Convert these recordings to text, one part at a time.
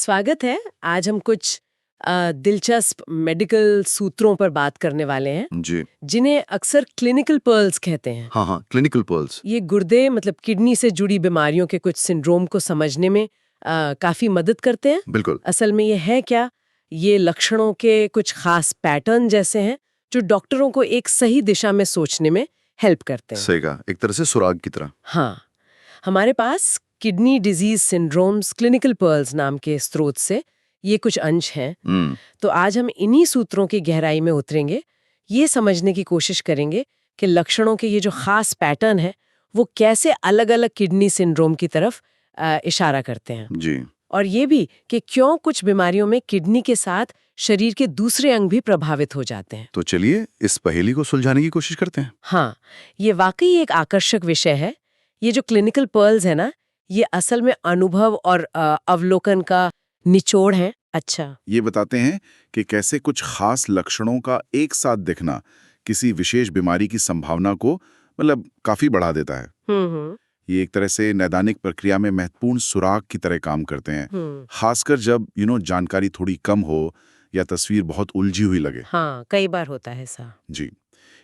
स्वागत है। आज हम कुछ दिलचस्प मेडिकल सूत्रों पर बात करने वाले हैं जी। जिन्हें अक्सर क्लिनिकल पर्ल्स कहते हैं। हाँ, क्लिनिकल पर्ल्स। ये गुर्दे मतलब किडनी से जुड़ी बीमारियों के कुछ सिंड्रोम को समझने में काफी मदद करते हैं। बिल्कुल। असल में ये है क्या, ये लक्षणों के कुछ खास पैटर्न जैसे हैं जो डॉक्टरों को एक सही दिशा में सोचने में हेल्प करते हैं। सही कहा, एक तरह से सुराग की तरह। हाँ, हमारे पास kidney disease syndromes clinical pearls नाम के स्रोत से ये कुछ अंश हैं। तो आज हम इन्हीं सूत्रों की गहराई में उतरेंगे, ये समझने की कोशिश करेंगे कि लक्षणों के ये जो खास पैटर्न है वो कैसे अलग-अलग किडनी सिंड्रोम की तरफ इशारा करते हैं। जी। और ये भी कि क्यों कुछ बीमारियों में किडनी के साथ शरीर के दूसरे अंग भी प्रभावित हो जाते हैं। तो चलिए इस पहेली को सुलझाने की कोशिश करते हैं। हाँ, ये वाकई एक आकर्षक विषय है। ये जो क्लिनिकल पर्ल्स है ना, ये असल में अनुभव और अवलोकन का निचोड़ है। अच्छा, ये बताते हैं कि कैसे कुछ खास लक्षणों का एक साथ दिखना किसी विशेष बीमारी की संभावना को काफी बढ़ा देता है। ये एक तरह से नैदानिक प्रक्रिया में महत्वपूर्ण सुराग की तरह काम करते हैं, खासकर जब जानकारी थोड़ी कम हो या तस्वीर बहुत उलझी हुई लगे। हाँ, कई बार होता है ऐसा। जी,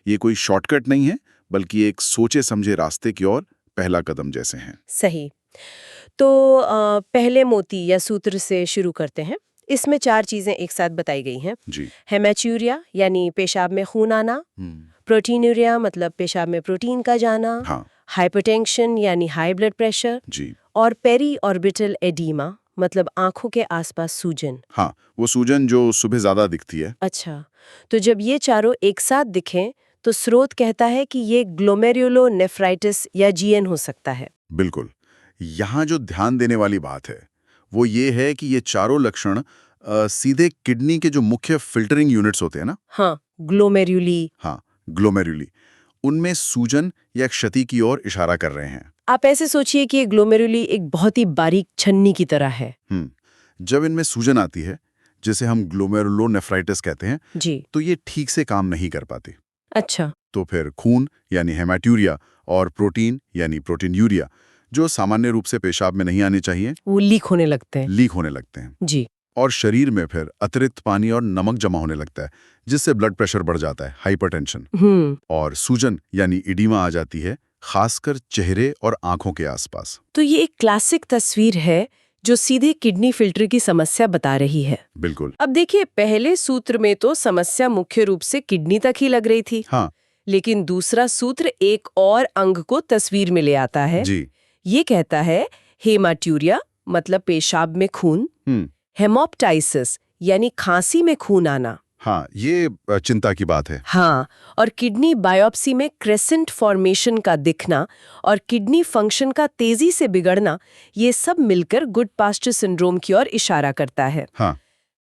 ये कोई शॉर्टकट नहीं है, बल्कि एक सोचे समझे रास्ते की ओर पहला कदम जैसे हैं। सही। तो पहले मोती या सूत्र से शुरू करते हैं। इसमें 4 चीजें एक साथ बताई गई हैं। जी। हेमेच्यूरिया यानी पेशाब में खून आना, प्रोटीनूरिया मतलब पेशाब में प्रोटीन का जाना, हाँ। हाइपरटेंशन यानी हाई ब्लड प्रेशर, जी। और पेरी ऑर्बिटल एडीमा मतलब आंखों के आसपास सूजन। हाँ, वो सूजन जो सुबह ज्यादा दिखती है। अच्छा, तो जब ये चारों एक साथ दिखें तो स्रोत कहता है कि ये ग्लोमेरुलोनेफ्राइटिस या जीएन हो सकता है। बिल्कुल। यहाँ जो ध्यान देने वाली बात है वो ये है कि ये चारों लक्षण सीधे किडनी के जो मुख्य फिल्टरिंग यूनिट्स होते हैं ना, हाँ, ग्लोमेरुली। हाँ, ग्लोमेरुली, उनमें सूजन या क्षति की ओर इशारा कर रहे हैं। आप ऐसे सोचिए कि ग्लोमेरुली एक बहुत ही बारीक छन्नी की तरह है। जब इनमें सूजन आती है, जिसे हम ग्लोमेरुलोनेफ्राइटिस कहते हैं, जी। तो ये ठीक से काम नहीं कर पाती। अच्छा। तो फिर खून यानी हेमाट्यूरिया और प्रोटीन यानी प्रोटीनयूरिया, जो सामान्य रूप से पेशाब में नहीं आने चाहिए, वो लीक होने लगते हैं। लीक होने लगते हैं। जी। और शरीर में फिर अतिरिक्त पानी और नमक जमा होने लगता है, जिससे ब्लड प्रेशर बढ़ जाता है, हाइपरटेंशन। और सूजन यानी इडीमा आ जाती है, खासकर चेहरे और आंखों के आसपास। तो ये एक क्लासिक तस्वीर है जो सीधे किडनी फिल्टर की समस्या बता रही है। बिल्कुल। अब देखिए, पहले सूत्र में तो समस्या मुख्य रूप से किडनी तक ही लग रही थी। हाँ। लेकिन दूसरा सूत्र एक और अंग को तस्वीर में ले आता है। जी। ये कहता है हेमाट्यूरिया मतलब पेशाब में खून, हेमोप्टाइसिस यानी खांसी में खून आना। हाँ, ये चिंता की बात है। हाँ, और किडनी बायोप्सी में क्रेसेंट फॉर्मेशन का दिखना और किडनी फंक्शन का तेजी से बिगड़ना, ये सब मिलकर गुड पास्चर सिंड्रोम की ओर इशारा करता है। हाँ।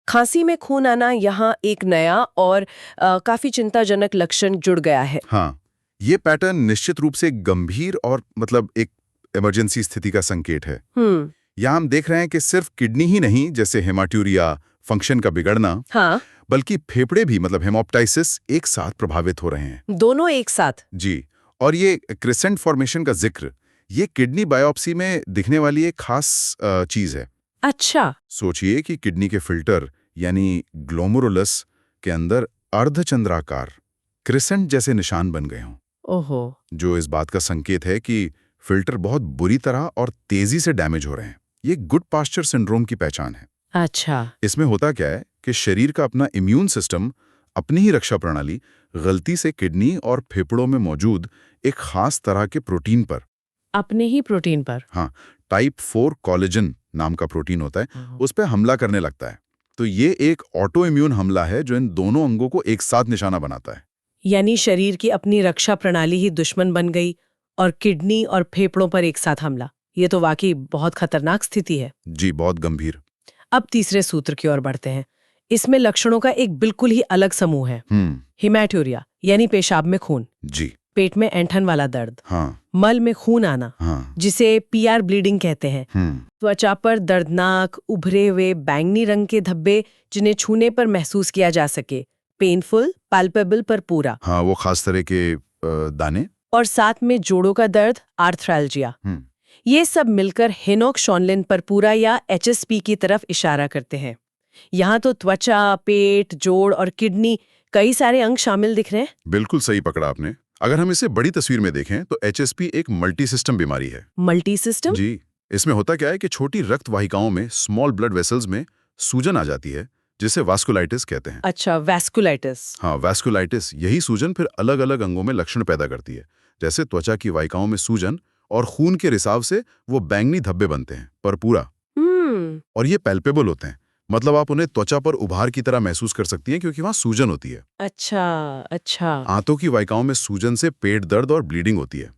खांसी में खून आना यहाँ एक नया और काफी चिंताजनक लक्षण जुड़ गया है। हाँ, ये पैटर्न निश्चित रूप से गंभीर और एक इमरजेंसी स्थिति का संकेत है। यहाँ हम देख रहे हैं कि सिर्फ किडनी ही नहीं, जैसे हेमाट्यूरिया, फंक्शन का बिगड़ना, हाँ, बल्कि फेफड़े भी हेमोप्टाइसिस एक साथ प्रभावित हो रहे हैं। दोनों एक साथ। जी। और ये क्रेसेंट फॉर्मेशन का जिक्र, ये किडनी बायोप्सी में दिखने वाली एक खास चीज है। अच्छा। सोचिए कि किडनी के फिल्टर यानी ग्लोमेरुलस के अंदर अर्धचंद्राकार क्रेसेंट जैसे निशान बन गए हों। ओहो। जो इस बात का संकेत है कि फिल्टर बहुत बुरी तरह और तेजी से डैमेज हो रहे हैं। ये गुड पास्चर सिंड्रोम की पहचान है। अच्छा। इसमें होता क्या है कि शरीर का अपना इम्यून सिस्टम, अपनी ही रक्षा प्रणाली, गलती से किडनी और फेफड़ों में मौजूद एक खास तरह के प्रोटीन पर, अपने ही प्रोटीन पर, हाँ, टाइप 4 कोलेजन नाम का प्रोटीन होता है, उस पर हमला करने लगता है। तो ये एक ऑटो इम्यून हमला है जो इन दोनों अंगों को एक साथ निशाना बनाता है। यानी शरीर की अपनी रक्षा प्रणाली ही दुश्मन बन गई और किडनी और फेफड़ों पर एक साथ हमला। ये तो वाकई बहुत खतरनाक स्थिति है। जी, बहुत गंभीर। अब तीसरे सूत्र की ओर बढ़ते हैं। इसमें लक्षणों का एक बिल्कुल ही अलग समूह है। हेमाट्यूरिया यानी पेशाब में खून। जी। पेट में ऐंठन वाला दर्द। हाँ। मल में खून आना। हाँ। जिसे पीआर ब्लीडिंग कहते हैं। त्वचा पर दर्दनाक उभरे हुए बैंगनी रंग के धब्बे, जिन्हें छूने पर महसूस किया जा सके। पेनफुल, पाल्पेबल पर पूरा। हाँ, वो खास तरह के दाने। और साथ में जोड़ों का दर्द, आर्थ्रैल्जिया। ये सब मिलकर हेनोक शॉनलिन परपूरा या HSP की तरफ इशारा करते हैं। यहाँ तो त्वचा, पेट, जोड़ और किडनी कई सारे अंग शामिल दिख रहे हैं। बिल्कुल सही पकड़ा आपने। अगर हम इसे बड़ी तस्वीर में देखें तो HSP एक मल्टी सिस्टम बीमारी है। Multi system? जी, इसमें होता क्या है कि छोटी रक्त वाहिकाओं में, स्मॉल ब्लड वेसल्स में सूजन आ जाती है, जिसे वास्कुलाइटिस कहते हैं। अच्छा, वैस्कुलाइटिस। हाँ, वास्कुलाइटिस। यही सूजन फिर अलग अलग अंगों में लक्षण पैदा करती है, जैसे त्वचा की वाहिकाओं में सूजन, और खून के रिसाव से वो बैंगनी धब्बे बनते हैं, परपूरा। और ये पैल्पेबल होते हैं, मतलब आप उन्हें त्वचा पर उभार की तरह महसूस कर सकती हैं, क्योंकि वहाँ सूजन होती है। अच्छा। आंतों की वाहिकाओं में सूजन से पेट दर्द और ब्लीडिंग होती है।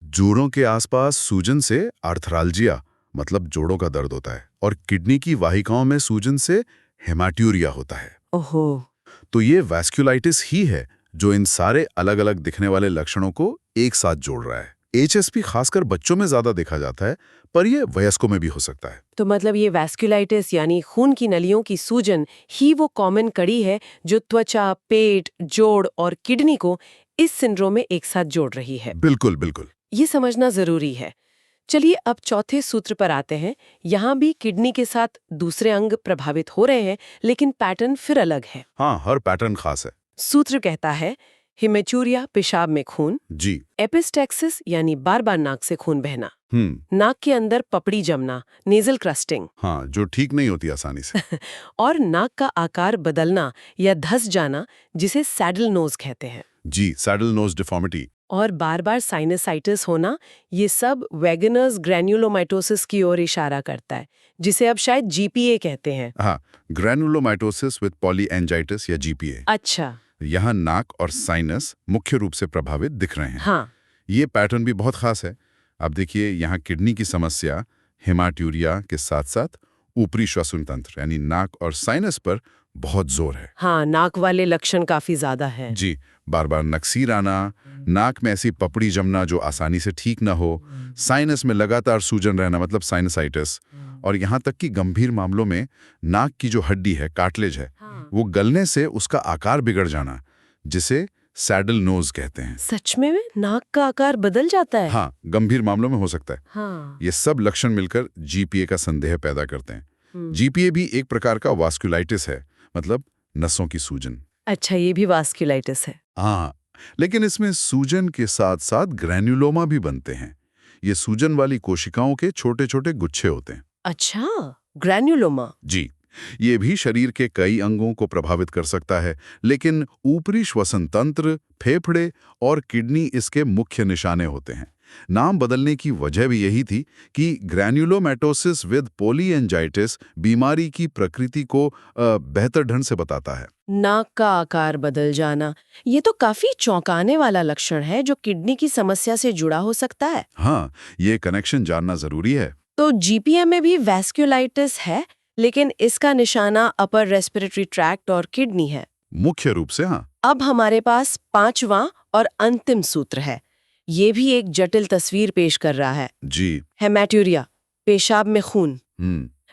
जोड़ों के आसपास सूजन से आर्थराल्जिया, मतलब जोड़ों का दर्द होता है, और किडनी की वाहिकाओं में सूजन से हेमाट्यूरिया होता है। ओहो। तो ये वैस्कुलाइटिस ही है जो इन सारे अलग अलग दिखने वाले लक्षणों को एक साथ जोड़ रहा है। HSP खासकर बच्चों में ज्यादा देखा जाता है, पर यह वयस्कों में भी हो सकता है। तो मतलब ये वैस्कुलाइटिस यानी खून की नलियों की सूजन ही वो कॉमन कड़ी है जो त्वचा, पेट, जोड़ और किडनी को इस सिंड्रोम में एक साथ जोड़ रही है। बिल्कुल बिल्कुल। ये समझना जरूरी है। चलिए अब चौथे सूत्र पर आते हैं। यहाँ भी किडनी के साथ दूसरे अंग प्रभावित हो रहे हैं, लेकिन पैटर्न फिर अलग है। हाँ, हर पैटर्न खास है। सूत्र कहता है हेमेचूरिया, पेशाब में खून। जी। एपिस्टैक्सिस यानी बार बार नाक से खून बहना। नाक के अंदर पपड़ी जमना, नेजल क्रस्टिंग। हाँ, जो ठीक नहीं होती आसानी से। और नाक का आकार बदलना या धस जाना, जिसे सैडल नोज कहते हैं। जी, सैडल नोज डिफॉर्मिटी। और बार बार साइनसाइटिस होना, ये सब वैगनर्स ग्रैन्युलोमाइटोसिस की ओर इशारा करता है, जिसे अब शायद GPA कहते हैं। हाँ, ग्रैनुलोमाइटोसिस विद पॉलीएंजाइटिस या GPA। अच्छा। यहाँ नाक और साइनस मुख्य रूप से प्रभावित दिख रहे हैं। हाँ। ये पैटर्न भी बहुत खास है। अब देखिए, यहाँ किडनी की समस्या हेमाट्यूरिया के साथ साथ ऊपरी श्वसन तंत्र यानी नाक और साइनस पर बहुत जोर है। हाँ, नाक वाले लक्षण काफी ज्यादा है। जी, बार बार नक्सीर आना, नाक में ऐसी पपड़ी जमना जो आसानी से ठीक ना हो, साइनस में लगातार सूजन रहना मतलब साइनसाइटिस, और यहाँ तक कि गंभीर मामलों में नाक की जो हड्डी है, कार्टिलेज है, वो गलने से उसका आकार बिगड़ जाना, जिसे सैडल नोज कहते हैं। सच में नाक का आकार बदल जाता है? हाँ, गंभीर मामलों में हो सकता है। हाँ। ये सब लक्षण मिलकर GPA का संदेह पैदा करते हैं। GPA भी एक प्रकार का वास्कुलाइटिस है, मतलब नसों की सूजन। अच्छा, ये भी वास्कुलाइटिस है। हाँ, लेकिन इसमें सूजन के साथ साथ ग्रैन्युलोमा भी बनते हैं। ये सूजन वाली कोशिकाओं के छोटे छोटे गुच्छे होते हैं। अच्छा, ग्रैन्युलोमा। जी, ये भी शरीर के कई अंगों को प्रभावित कर सकता है, लेकिन ऊपरी श्वसन तंत्र, फेफड़े और किडनी इसके मुख्य निशाने होते हैं। नाम बदलने की वजह भी यही थी कि ग्रैन्युलोमैटोसिस विद पॉलीएंजाइटिस बीमारी की प्रकृति को बेहतर ढंग से बताता है। नाक का आकार बदल जाना, ये तो काफी चौंकाने वाला लक्षण है जो किडनी की समस्या से जुड़ा हो सकता है। हाँ, ये कनेक्शन जानना जरूरी है। तो GPA में भी वैस्कुलाइटिस है, लेकिन इसका निशाना अपर रेस्पिरेटरी ट्रैक्ट और किडनी है। मुख्य रूप से हाँ। अब हमारे पास पांचवां और अंतिम सूत्र है। ये भी एक जटिल तस्वीर पेश कर रहा है। जी। हेमाट्यूरिया, पेशाब में खून।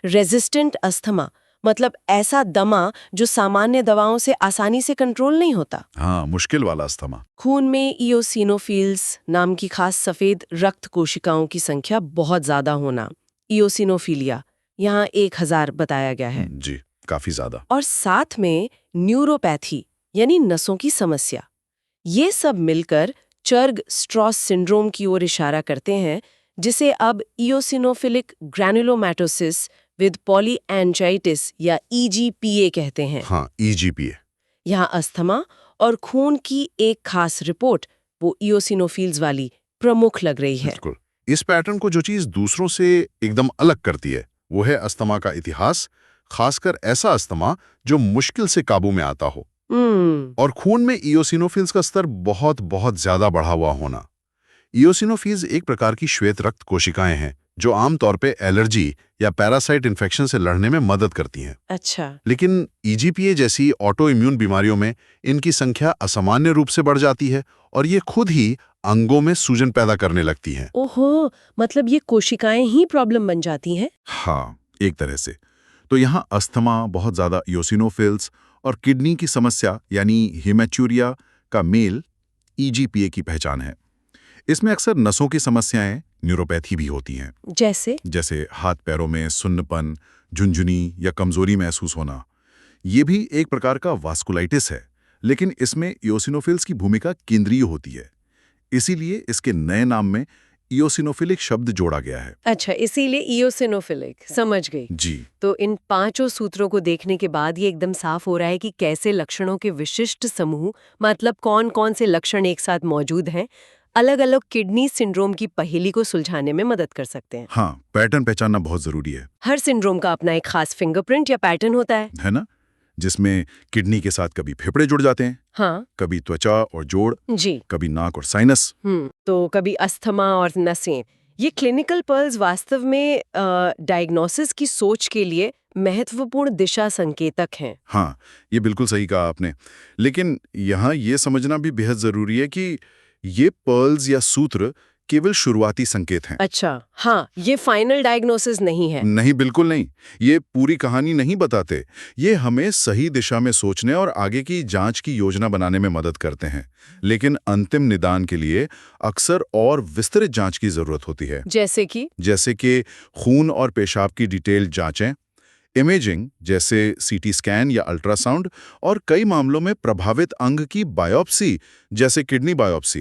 रेजिस्टेंट अस्थमा, मतलब ऐसा दमा जो सामान्य दवाओं से आसानी से कंट्रोल नहीं होता। हाँ, मुश्किल वाला अस्थमा। खून में इओसिनोफिल्स नाम की खास सफेद रक्त कोशिकाओं की संख्या बहुत ज्यादा होना, इओसिनोफिलिया, यहाँ 1000 बताया गया है। जी, काफी ज्यादा। और साथ में न्यूरोपैथी यानी नसों की समस्या। ये सब मिलकर चर्ग स्ट्रॉस सिंड्रोम की ओर इशारा करते हैं, जिसे अब इओसिनोफिलिक ग्रैनुलोमैटोसिस विद पॉलीएंजाइटिस या EGPA कहते हैं। हाँ, EGPA। यहाँ अस्थमा और खून की एक खास रिपोर्ट वो इओसिनोफिल्स वाली प्रमुख लग रही है। बिल्कुल। इस पैटर्न को जो चीज दूसरों से एकदम अलग करती है वो है अस्थमा का इतिहास, खासकर ऐसा अस्थमा जो मुश्किल से काबू में आता हो और खून में इओसिनोफिल्स का स्तर बहुत बहुत ज्यादा बढ़ा हुआ होना। इओसिनोफिल्स एक प्रकार की श्वेत रक्त कोशिकाएं हैं जो आमतौर पे एलर्जी या पैरासाइट इन्फेक्शन से लड़ने में मदद करती हैं। अच्छा। लेकिन EGPA जैसी ऑटो इम्यून बीमारियों में इनकी संख्या असामान्य रूप से बढ़ जाती है और ये खुद ही अंगों में सूजन पैदा करने लगती हैं। ओहो, मतलब ये कोशिकाएं ही प्रॉब्लम बन जाती हैं? हाँ, एक तरह से। तो यहाँ अस्थमा, बहुत ज्यादा इओसिनोफिल्स और किडनी की समस्या यानी हेमेचूरिया का मेल EGPA की पहचान है। इसमें अक्सर नसों की समस्याएं, न्यूरोपैथी भी होती हैं, जैसे हाथ पैरों में सुन्नपन, झुंझुनी या कमजोरी महसूस होना। ये भी एक प्रकार का वास्कुलाइटिस है, लेकिन इसमें इयोसिनोफिल्स की भूमिका केंद्रीय होती है। इसीलिए इसके नए नाम में इयोसिनोफिलिक शब्द जोड़ा गया है। अच्छा, इसीलिए इयोसिनोफिलिक, समझ गई। जी। तो इन 5 सूत्रों को देखने के बाद ये एकदम साफ हो रहा है कि कैसे लक्षणों के विशिष्ट समूह, मतलब कौन-कौन से लक्षण एक साथ मौजूद हैं, अलग-अलग किडनी सिंड्रोम की पहेली को सुलझाने में मदद कर सकते हैं। हाँ, पैटर्न पहचानना बहुत जरूरी है। हर सिंड्रोम का अपना एक खास फिंगरप्रिंट या पैटर्न होता है ना? जिसमें किडनी के साथ कभी फेफड़े जुड़ जाते हैं, हाँ कभी त्वचा और जोड़, जी, कभी नाक और साइनस। तो कभी अस्थमा और नसें। ये क्लिनिकल पर्ल्स वास्तव में डायग्नोसिस की सोच के लिए महत्वपूर्ण दिशा संकेतक हैं। हाँ, ये बिल्कुल सही कहा आपने। लेकिन यहाँ ये समझना भी बेहद जरूरी है कि ये पर्ल्स या सूत्र केवल शुरुआती संकेत हैं। अच्छा, हाँ, ये फाइनल डायग्नोसिस नहीं है। नहीं, बिल्कुल नहीं। ये पूरी कहानी नहीं बताते। ये हमें सही दिशा में सोचने और आगे की जांच की योजना बनाने में मदद करते हैं। लेकिन अंतिम निदान के लिए अक्सर और विस्तृत जांच की जरूरत होती है। जैसे कि खून और पेशाब की डिटेल जांचें, इमेजिंग जैसे सीटी स्कैन या अल्ट्रासाउंड, और कई मामलों में प्रभावित अंग की बायोप्सी जैसे किडनी बायोप्सी।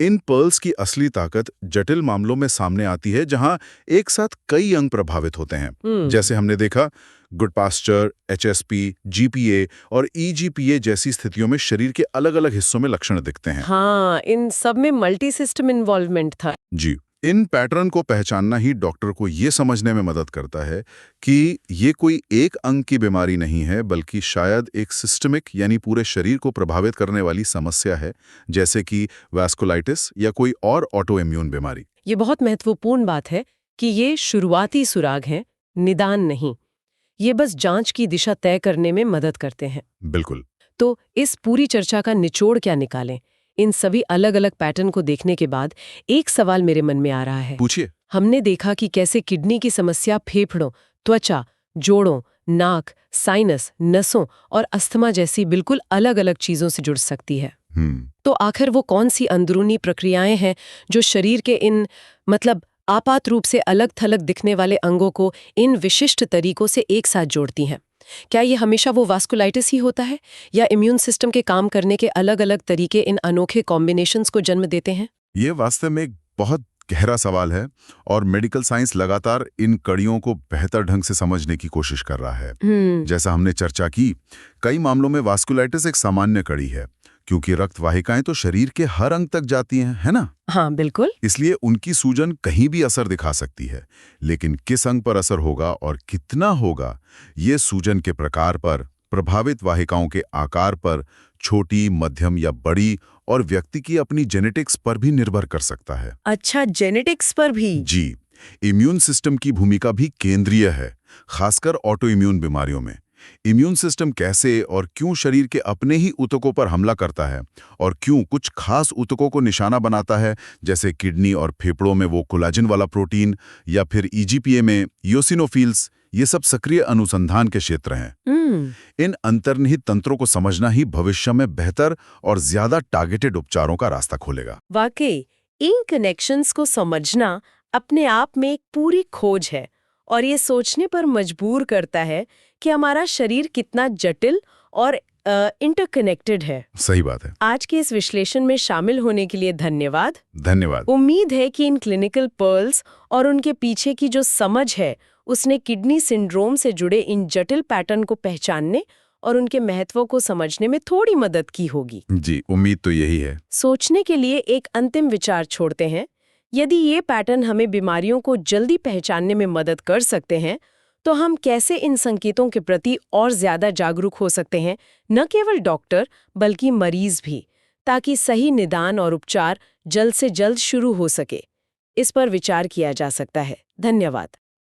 इन पर्ल्स की असली ताकत जटिल मामलों में सामने आती है जहां एक साथ कई अंग प्रभावित होते हैं। जैसे हमने देखा, गुडपास्चर, एचएसपी, जीपीए और ईजीपीए जैसी स्थितियों में शरीर के अलग-अलग हिस्सों में लक्षण दिखते हैं। हाँ, इन सब में मल्टी सिस्टम इन्वॉल्वमेंट था। जी। इन पैटर्न को पहचानना ही डॉक्टर को ये समझने में मदद करता है कि ये कोई एक अंग की बीमारी नहीं है, बल्कि शायद एक सिस्टमिक यानी पूरे शरीर को प्रभावित करने वाली समस्या है, जैसे कि वैस्कुलाइटिस या कोई और ऑटो इम्यून बीमारी। ये बहुत महत्वपूर्ण बात है कि ये शुरुआती सुराग हैं, निदान नहीं। ये बस जांच की दिशा तय करने में मदद करते हैं। बिल्कुल। तो इस पूरी चर्चा का निचोड़ क्या निकालें? इन सभी अलग-अलग पैटर्न को देखने के बाद एक सवाल मेरे मन में आ रहा है। पूछिए। हमने देखा कि कैसे किडनी की समस्या फेफड़ों, त्वचा, जोड़ों, नाक, साइनस, नसों और अस्थमा जैसी बिल्कुल अलग-अलग चीजों से जुड़ सकती है। तो आखिर वो कौन सी अंदरूनी प्रक्रियाएं हैं जो शरीर के इन आपात रूप से अलग-थलग दिखने वाले अंगों को इन विशिष्ट तरीकों से एक साथ जोड़ती हैं? क्या ये हमेशा वो वास्कुलाइटिस ही होता है, या इम्यून सिस्टम के काम करने के अलग-अलग तरीके इन अनोखे कॉम्बिनेशंस को जन्म देते हैं? ये वास्तव में एक बहुत गहरा सवाल है, और मेडिकल साइंस लगातार इन कड़ियों को बेहतर ढंग से समझने की कोशिश कर रहा है। जैसा हमने चर्चा की, कई मामलों में वास्कुलाइटिस एक सामान्य कड़ी है, क्योंकि रक्त वाहिकाएं तो शरीर के हर अंग तक जाती हैं, है ना? हाँ, बिल्कुल। इसलिए उनकी सूजन कहीं भी असर दिखा सकती है, लेकिन किस अंग पर असर होगा और कितना होगा, ये सूजन के प्रकार पर, प्रभावित वाहिकाओं के आकार पर, छोटी, मध्यम या बड़ी, और व्यक्ति की अपनी जेनेटिक्स पर भी निर्भर कर सकता है। अच्छा, जेनेटिक्स पर भी? जी। इम्यून सिस्टम की भूमिका भी केंद्रीय है, खासकर ऑटो इम्यून बीमारियों में। इम्यून सिस्टम कैसे और क्यों शरीर के अपने ही ऊतकों पर हमला करता है, और क्यों कुछ खास ऊतकों को निशाना बनाता है, जैसे किडनी और फेफड़ों में वो कोलाजिन वाला प्रोटीन, या फिर ईजीपीए में इयोसिनोफिल्स, ये सब सक्रिय अनुसंधान के क्षेत्र हैं। इन अंतर्निहित तंत्रों को समझना ही भविष्य में बेहतर और ज्यादा टारगेटेड उपचारों का रास्ता खोलेगा। वाकई, इन कनेक्शंस को समझना अपने आप में एक पूरी खोज है, और ये सोचने पर मजबूर करता है कि हमारा शरीर कितना जटिल और इंटरकनेक्टेड है। सही बात है। आज के इस विश्लेषण में शामिल होने के लिए धन्यवाद। धन्यवाद। उम्मीद है कि इन क्लिनिकल पर्ल्स और उनके पीछे की जो समझ है, उसने किडनी सिंड्रोम से जुड़े इन जटिल पैटर्न को पहचानने और उनके महत्व को समझने में थोड़ी मदद की होगी। जी, उम्मीद तो यही है। सोचने के लिए एक अंतिम विचार छोड़ते हैं। यदि ये पैटर्न हमें बीमारियों को जल्दी पहचानने में मदद कर सकते हैं, तो हम कैसे इन संकेतों के प्रति और ज्यादा जागरूक हो सकते हैं, न केवल डॉक्टर बल्कि मरीज भी, ताकि सही निदान और उपचार जल्द से जल्द शुरू हो सके। इस पर विचार किया जा सकता है। धन्यवाद।